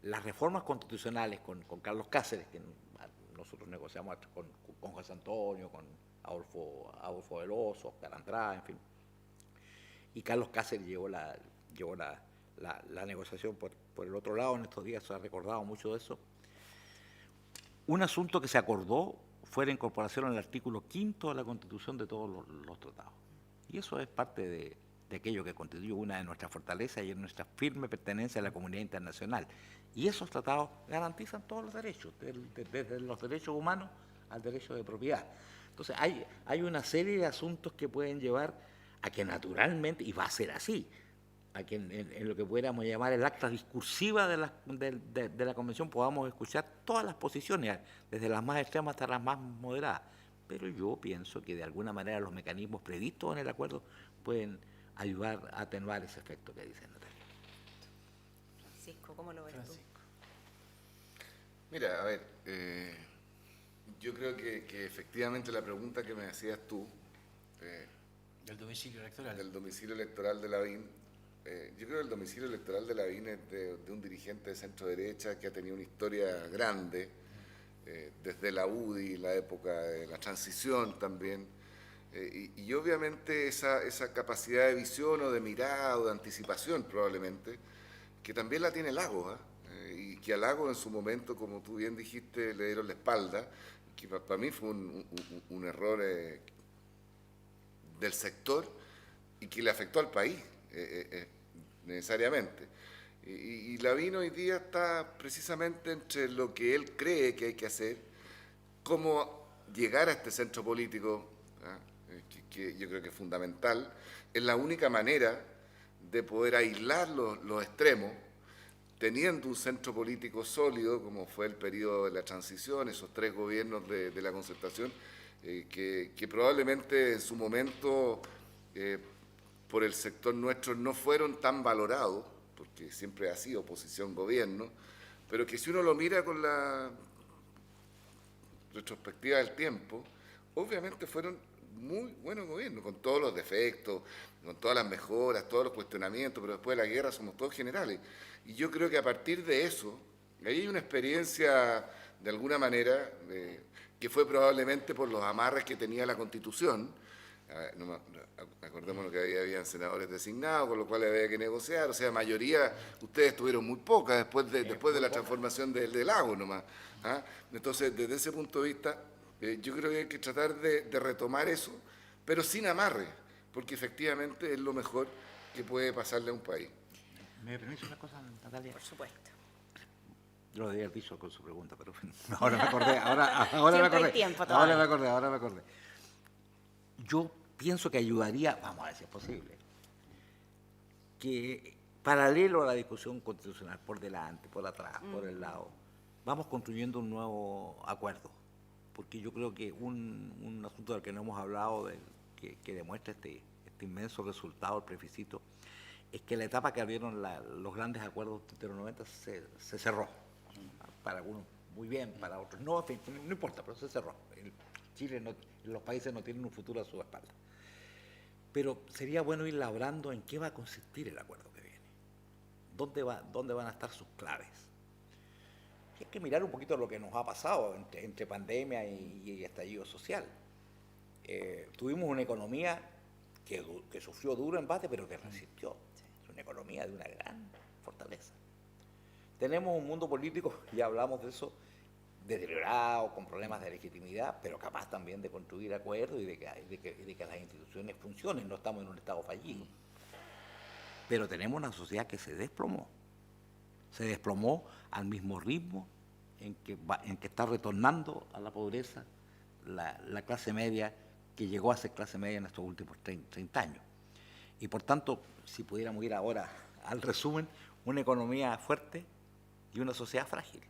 C: las reformas constitucionales con Carlos Cáceres, que nosotros negociamos con José Antonio, con Adolfo Veloso, Oscar Andrade, en fin, y Carlos Cáceres llevó la negociación por el otro lado. En estos días se ha recordado mucho de eso. Un asunto que se acordó fue la incorporación al artículo 5º de la Constitución de todos los tratados. Y eso es parte de aquello que constituye una de nuestras fortalezas y es nuestra firme pertenencia a la comunidad internacional. Y esos tratados garantizan todos los derechos, desde los derechos humanos al derecho de propiedad. Entonces hay una serie de asuntos que pueden llevar a que naturalmente, y va a ser así, a que en lo que pudiéramos llamar el acta discursiva de la Convención podamos escuchar todas las posiciones, desde las más extremas hasta las más moderadas. Pero yo pienso que de alguna manera los mecanismos previstos en el acuerdo pueden ayudar a atenuar ese efecto que dice Natalia.
A: Francisco, ¿cómo lo ves tú?
B: Mira, a ver, yo creo que efectivamente la pregunta que me hacías tú,
D: Del domicilio electoral.
B: del domicilio electoral de Lavín, yo creo que el domicilio electoral de Lavín es de un dirigente de centro derecha que ha tenido una historia grande, desde la UDI, la época de la transición también, y obviamente esa capacidad de visión o de mirada o de anticipación probablemente, que también la tiene Lagos, y que a Lagos en su momento, como tú bien dijiste, le dieron la espalda, que para mí fue un error del sector y que le afectó al país necesariamente. Y Lavín hoy día está precisamente entre lo que él cree que hay que hacer, cómo llegar a este centro político, que yo creo que es fundamental, es la única manera de poder aislar los extremos, teniendo un centro político sólido, como fue el periodo de la transición, esos 3 gobiernos de la Concertación, que probablemente en su momento por el sector nuestro no fueron tan valorados, porque siempre ha sido oposición-gobierno, pero que si uno lo mira con la retrospectiva del tiempo, obviamente fueron muy buenos gobiernos, con todos los defectos, con todas las mejoras, todos los cuestionamientos, pero después de la guerra somos todos generales. Y yo creo que a partir de eso, ahí hay una experiencia, de alguna manera, que fue probablemente por los amarres que tenía la Constitución. Acordémonos que habían senadores designados, con lo cual había que negociar, o sea, mayoría, ustedes tuvieron muy pocas después de la transformación del Lago nomás. Entonces, desde ese punto de vista, yo creo que hay que tratar de retomar eso, pero sin amarre, porque efectivamente es lo mejor que puede pasarle a un país.
C: ¿Me permite una cosa, Natalia?
A: Por supuesto.
C: Lo debía haber dicho con su pregunta, pero ahora me acordé, ahora me acordé.
A: Hay tiempo
C: ahora
A: todavía.
C: me acordé. Yo pienso que ayudaría, vamos a ver si es posible, que paralelo a la discusión constitucional, por delante, por atrás, por el lado, vamos construyendo un nuevo acuerdo, porque yo creo que un asunto del que no hemos hablado, que demuestra este inmenso resultado del plebiscito, es que la etapa que abrieron los grandes acuerdos de los 90 se cerró. Para algunos muy bien, para otros no, en fin, no importa, pero se cerró. Chile, los países no tienen un futuro a su espalda. Pero sería bueno ir labrando en qué va a consistir el acuerdo que viene. ¿Dónde van a estar sus claves? Y hay que mirar un poquito lo que nos ha pasado entre pandemia y estallido social. Tuvimos una economía que sufrió duro embate, pero que resistió. Es una economía de una gran fortaleza. Tenemos un mundo político, ya hablamos de eso, deteriorado, con problemas de legitimidad, pero capaz también de construir acuerdos y de que las instituciones funcionen. No estamos en un estado fallido. Pero tenemos una sociedad que se desplomó al mismo ritmo en que está retornando a la pobreza la clase media, que llegó a ser clase media en estos últimos 30 años. Y por tanto, si pudiéramos ir ahora al resumen, una economía fuerte y una sociedad frágil.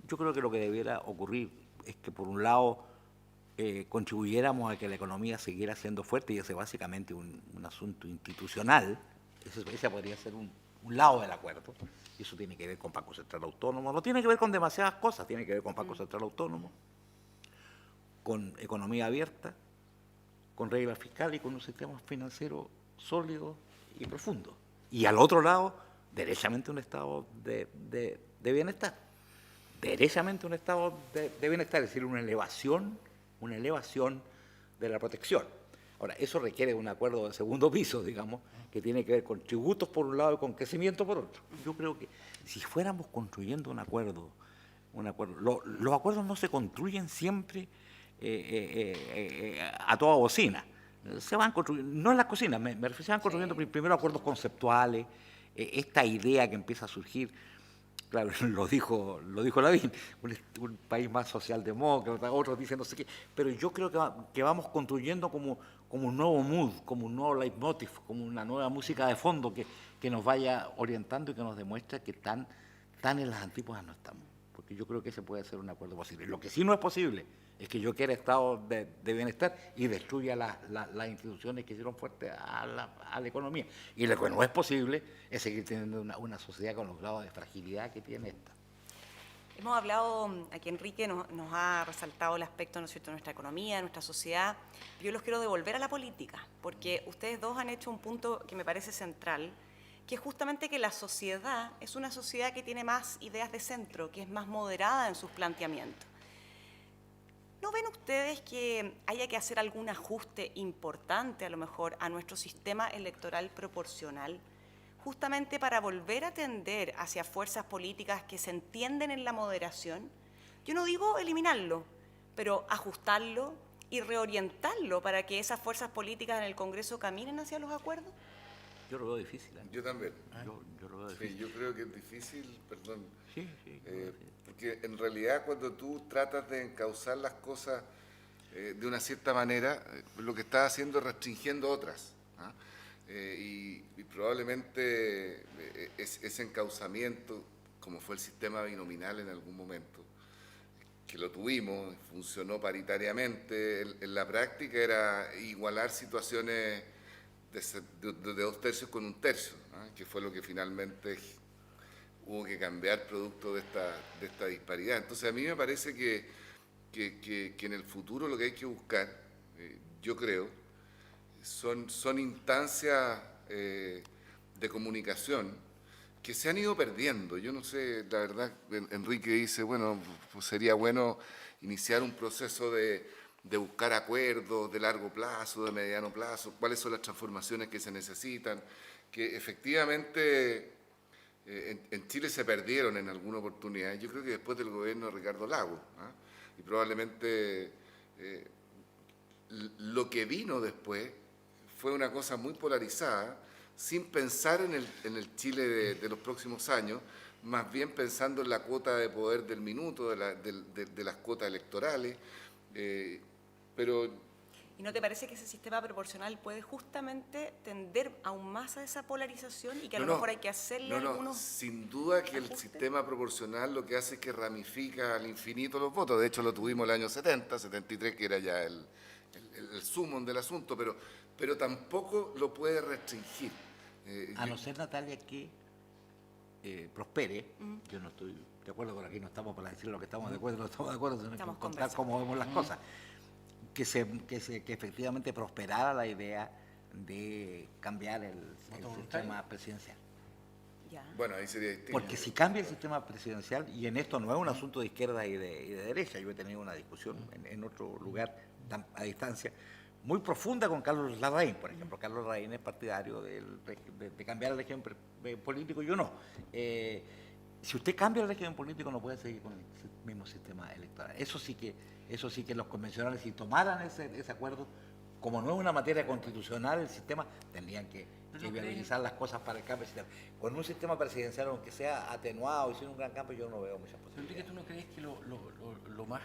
C: Yo creo que lo que debiera ocurrir es que, por un lado, contribuyéramos a que la economía siguiera siendo fuerte, y ese es básicamente un asunto institucional. Ese podría ser un lado del acuerdo, y eso tiene que ver con Banco Central Autónomo, no tiene que ver con demasiadas cosas, tiene que ver con Banco Central Autónomo, con economía abierta, con reglas fiscales y con un sistema financiero sólido y profundo. Y al otro lado, derechamente un estado de bienestar. Derechamente un estado de bienestar, es decir, una elevación de la protección. Ahora, eso requiere un acuerdo de segundo piso, digamos, que tiene que ver con tributos por un lado y con crecimiento por otro. Yo creo que si fuéramos construyendo un acuerdo, los acuerdos no se construyen siempre a toda bocina. se van construyendo, no en las cocinas, me refiero, se van construyendo primero acuerdos conceptuales, esta idea que empieza a surgir. Claro, lo dijo Lavín, un país más socialdemócrata, otros dicen no sé qué, pero yo creo que vamos construyendo como un nuevo mood, como un nuevo leitmotiv, como una nueva música de fondo que nos vaya orientando y que nos demuestre que tan en las antípodas no estamos, porque yo creo que ese puede ser un acuerdo posible. Lo que sí no es posible es que yo quiera estado de bienestar y destruya las instituciones que hicieron fuerte a la economía. Y lo que no es posible es seguir teniendo una sociedad con los grados de fragilidad que tiene esta.
A: Hemos hablado, aquí Enrique nos ha resaltado el aspecto, ¿no es cierto?, de nuestra economía, de nuestra sociedad. Yo los quiero devolver a la política, porque ustedes dos han hecho un punto que me parece central, que es justamente que la sociedad es una sociedad que tiene más ideas de centro, que es más moderada en sus planteamientos. ¿No ven ustedes que haya que hacer algún ajuste importante, a lo mejor, a nuestro sistema electoral proporcional, justamente para volver a tender hacia fuerzas políticas que se entienden en la moderación? Yo no digo eliminarlo, pero ajustarlo y reorientarlo para que esas fuerzas políticas en el Congreso caminen hacia los acuerdos.
C: Yo lo veo difícil.
B: Yo también.
C: Yo lo veo difícil.
B: Sí, yo creo que es difícil, perdón.
C: Sí,
B: Porque en realidad cuando tú tratas de encauzar las cosas de una cierta manera, lo que estás haciendo es restringiendo otras. ¿Ah? Y probablemente ese encauzamiento, como fue el sistema binominal en algún momento, que lo tuvimos, funcionó paritariamente, en la práctica era igualar situaciones de 2 tercios con 1 tercio, ¿ah? Que fue lo que finalmente hubo que cambiar producto de esta disparidad. Entonces a mí me parece que en el futuro lo que hay que buscar, yo creo, son instancias de comunicación que se han ido perdiendo. Yo no sé, la verdad, Enrique dice, bueno, pues sería bueno iniciar un proceso de buscar acuerdos de largo plazo, de mediano plazo, cuáles son las transformaciones que se necesitan, que efectivamente en Chile se perdieron en alguna oportunidad. Yo creo que después del gobierno de Ricardo Lagos, ¿ah? Y probablemente lo que vino después fue una cosa muy polarizada, sin pensar en el Chile de los próximos años, más bien pensando en la cuota de poder del minuto, de las cuotas electorales, pero...
A: ¿Y no te parece que ese sistema proporcional puede justamente tender aún más a esa polarización y que a lo mejor hay que hacerle algunos
B: sin duda que
A: ajustes?
B: El sistema proporcional lo que hace es que ramifica al infinito los votos. De hecho, lo tuvimos el año 70, 73, que era ya el sumum del asunto, pero tampoco lo puede restringir.
C: A no ser, Natalia, que prospere, yo no estoy de acuerdo con aquí, no estamos para decir lo que estamos de acuerdo, no estamos de acuerdo, tenemos que contar cómo vemos las cosas. Que efectivamente prosperara la idea de cambiar el sistema presidencial.
A: Ya.
B: Bueno, ahí sería distinto.
C: Porque si cambia el sistema presidencial, y en esto no es un asunto de izquierda y de derecha, yo he tenido una discusión en otro lugar a distancia, muy profunda con Carlos Larraín, por ejemplo. Carlos Larraín es partidario de cambiar el régimen político, yo no. Si usted cambia el régimen político no puede seguir con el mismo sistema electoral. Eso sí que los convencionales, si tomaran ese acuerdo, como no es una materia constitucional el sistema, tendrían que viabilizar las cosas para el cambio del sistema. Con un sistema presidencial, aunque sea atenuado y sin un gran cambio, yo no veo muchas posibilidades.
D: Enrique, ¿tú no crees que lo más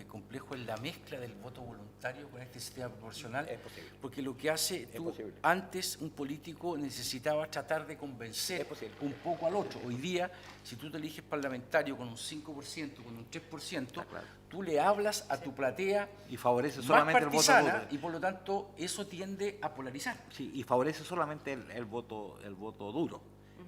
D: complejo es la mezcla del voto voluntario con este sistema proporcional?
C: Es posible.
D: Porque lo que hace antes un político necesitaba tratar de convencer un poco al otro. Hoy día, si tú te eliges parlamentario con un 5%, con un 3%,
C: claro,
D: tú le hablas a tu platea
C: y favorece
D: más
C: solamente
D: partisana,
C: el voto duro.
D: y por lo tanto eso tiende a polarizar.
C: Sí, y favorece solamente el voto duro.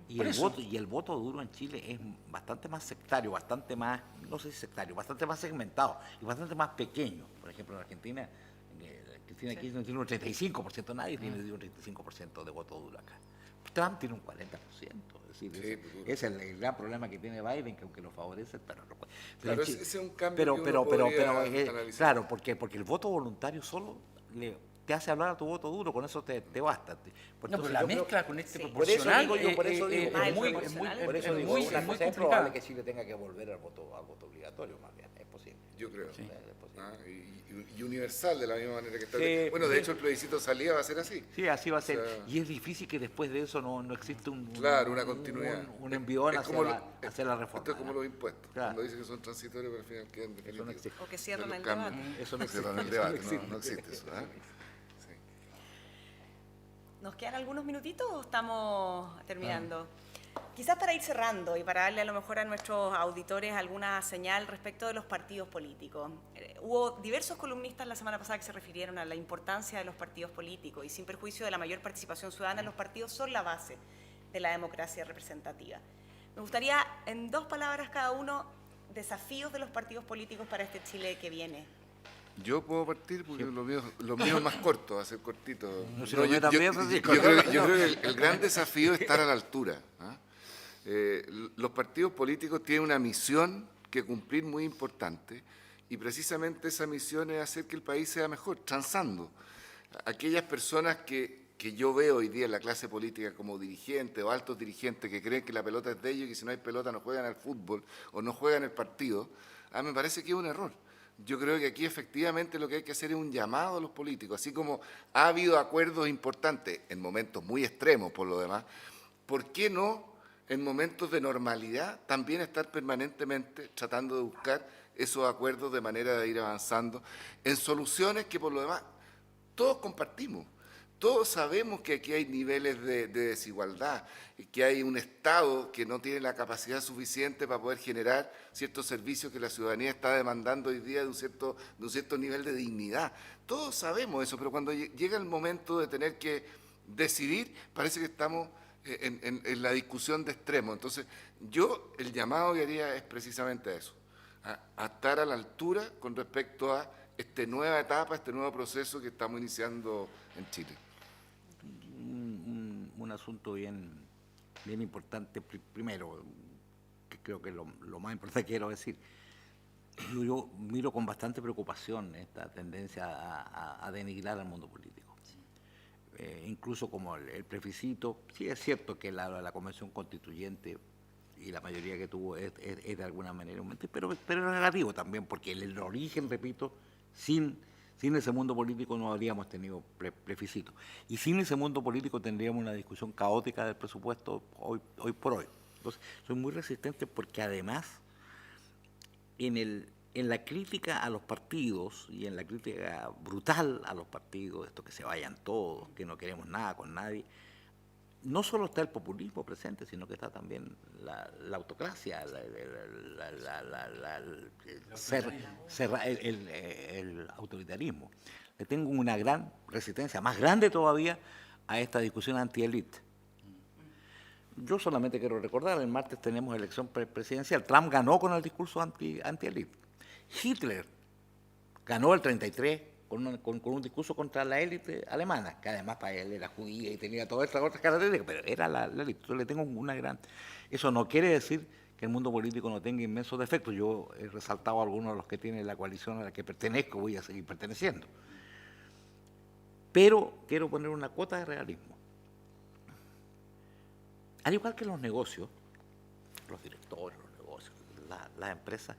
C: Y el voto duro en Chile es bastante más sectario, bastante más, no sé si sectario, bastante más segmentado y bastante más pequeño. Por ejemplo, en Argentina, Cristina Kirchner tiene un 35%, nadie tiene un 35% de voto duro acá. Trump tiene un 40%. Es decir, es el gran problema que tiene Biden, que aunque lo favorece, pero no puede.
B: Claro, ese es un cambio que uno podría analizar.
C: Claro, porque el voto voluntario solo te hace hablar a tu voto duro, con eso te basta.
D: Pero la mezcla con este proporcional
C: por eso digo,
A: es
C: una cosa es probable que Chile tenga que volver al voto obligatorio, más bien, es posible.
B: yo creo.
D: Sí.
B: Y universal de la misma manera que está.
C: Sí,
B: Bueno, de
C: sí.
B: hecho el plebiscito salida va a ser así.
C: Sí, así va a ser.
B: O sea,
C: Y es difícil que después de eso no exista
B: claro, una continuidad.
C: un envión
B: Es
C: hacia,
B: como
C: hacia la reforma.
B: Esto es como los impuestos.
C: Claro.
B: Cuando dicen que son transitorios, pero al final quedan
C: Eso no
B: definitivos.
C: existe.
A: O que cierran
B: Los
A: el
B: cambios.
A: debate.
C: Eso no existe.
B: Cierran el
C: Eso
B: debate,
C: no existe.
B: no existe eso. Sí.
A: ¿Nos quedan algunos minutitos o estamos terminando? Quizás para ir cerrando y para darle a lo mejor a nuestros auditores alguna señal respecto de los partidos políticos. Hubo diversos columnistas la semana pasada que se refirieron a la importancia de los partidos políticos y sin perjuicio de la mayor participación ciudadana, los partidos son la base de la democracia representativa. Me gustaría, en 2 palabras cada uno, desafíos de los partidos políticos para este Chile que viene.
B: Yo puedo partir porque lo mío es más corto, va a ser cortito.
C: No, si lo mío también, Francisco.
B: yo creo que el gran desafío es estar a la altura. Los partidos políticos tienen una misión que cumplir muy importante y precisamente esa misión es hacer que el país sea mejor, transando. Aquellas personas que yo veo hoy día en la clase política como dirigentes o altos dirigentes que creen que la pelota es de ellos y que si no hay pelota no juegan al fútbol o no juegan el partido, me parece que es un error. Yo creo que aquí efectivamente lo que hay que hacer es un llamado a los políticos, así como ha habido acuerdos importantes en momentos muy extremos por lo demás, ¿por qué no en momentos de normalidad también estar permanentemente tratando de buscar esos acuerdos de manera de ir avanzando en soluciones que por lo demás todos compartimos? Todos sabemos que aquí hay niveles de desigualdad, que hay un Estado que no tiene la capacidad suficiente para poder generar ciertos servicios que la ciudadanía está demandando hoy día de un cierto nivel de dignidad. Todos sabemos eso, pero cuando llega el momento de tener que decidir, parece que estamos en la discusión de extremos. Entonces, yo el llamado que haría es precisamente eso, a estar a la altura con respecto a esta nueva etapa, este nuevo proceso que estamos iniciando en Chile.
C: Un asunto bien importante. Primero, que creo que lo más importante que quiero decir, yo miro con bastante preocupación esta tendencia a denigrar al mundo político. Incluso como el plebiscito, sí es cierto que la Convención Constituyente y la mayoría que tuvo es de alguna manera un mentir, pero es relativo también, porque el origen, repito, sin ese mundo político no habríamos tenido plebiscito. Y sin ese mundo político tendríamos una discusión caótica del presupuesto hoy por hoy. Entonces, soy muy resistente porque además, en la crítica a los partidos y en la crítica brutal a los partidos, esto que se vayan todos, que no queremos nada con nadie, no solo está el populismo presente, sino que está también la autocracia, el autoritarismo. Le tengo una gran resistencia, más grande todavía, a esta discusión anti-élite. Yo solamente quiero recordar, el martes tenemos elección presidencial. Trump ganó con el discurso anti-élite. Hitler ganó el 33 con un discurso contra la élite alemana, que además para él era judía y tenía todas estas otras características, pero era la élite. Yo le tengo una gran... Eso no quiere decir que el mundo político no tenga inmensos defectos. Yo he resaltado algunos de los que tiene la coalición a la que pertenezco, voy a seguir perteneciendo. Pero quiero poner una cuota de realismo. Al igual que los negocios, los directores, los negocios, las empresas,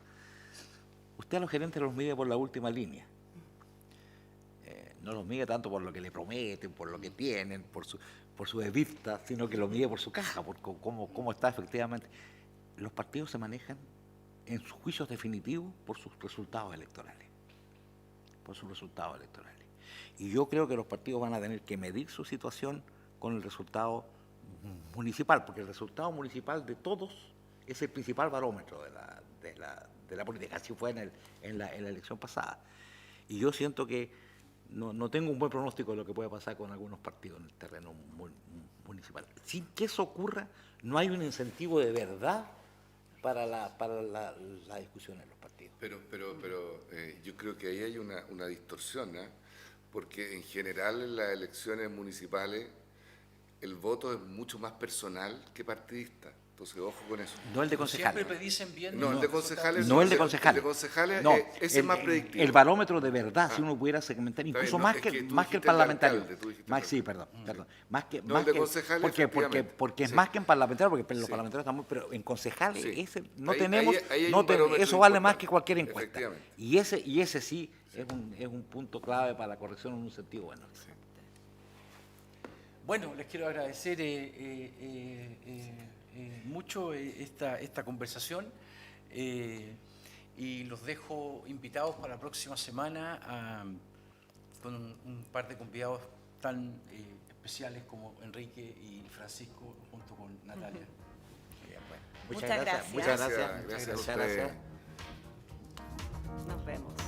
C: usted a los gerentes los mide por la última línea. No los mide tanto por lo que le prometen, por lo que tienen, por su EBITDA, sino que los mide por su caja, por cómo está efectivamente. Los partidos se manejan en sus juicios definitivos por sus resultados electorales. Y yo creo que los partidos van a tener que medir su situación con el resultado municipal, porque el resultado municipal de todos es el principal barómetro de la política. Así fue en la elección pasada. Y yo siento que no tengo un buen pronóstico de lo que puede pasar con algunos partidos en el terreno municipal. Sin que eso ocurra, no hay un incentivo de verdad para la discusión en los partidos.
B: Pero yo creo que ahí hay una distorsión, porque en general en las elecciones municipales el voto es mucho más personal que partidista. Entonces, ojo con eso.
C: No el de
D: Siempre
C: concejales.
D: predicen bien.
B: No, el de concejales.
C: No el de concejales.
B: El de concejales,
C: No,
B: ese es más predictivo.
C: el barómetro de verdad, si uno pudiera segmentar,
B: Está
C: incluso
B: bien, no,
C: más
B: es
C: que,
B: que tú
C: más que el
B: dijiste el
C: parlamentario.
B: alcalde, tú dijiste
C: Más,
B: el
C: sí, perdón. Más que,
B: No,
C: más
B: el de
C: que-
B: concejales,
C: porque
B: efectivamente.
C: es
B: Sí.
C: más que en parlamentario, porque en los
B: Sí.
C: parlamentarios estamos, pero en concejales
B: Sí.
C: ese no
B: Ahí-
C: tenemos,
B: ahí hay
C: no
B: un
C: ten-
B: barómetro
C: eso vale más
B: importante.
C: que cualquier encuesta.
B: Efectivamente.
C: Y ese sí, es un punto clave para la corrección en un sentido bueno.
D: Bueno, les quiero agradecer mucho esta conversación y los dejo invitados para la próxima semana con un par de convidados tan especiales como Enrique y Francisco junto con Natalia.
A: Muchas gracias.
C: Muchas gracias.
B: Gracias a
C: Muchas
B: ustedes.
C: gracias.
A: Nos vemos.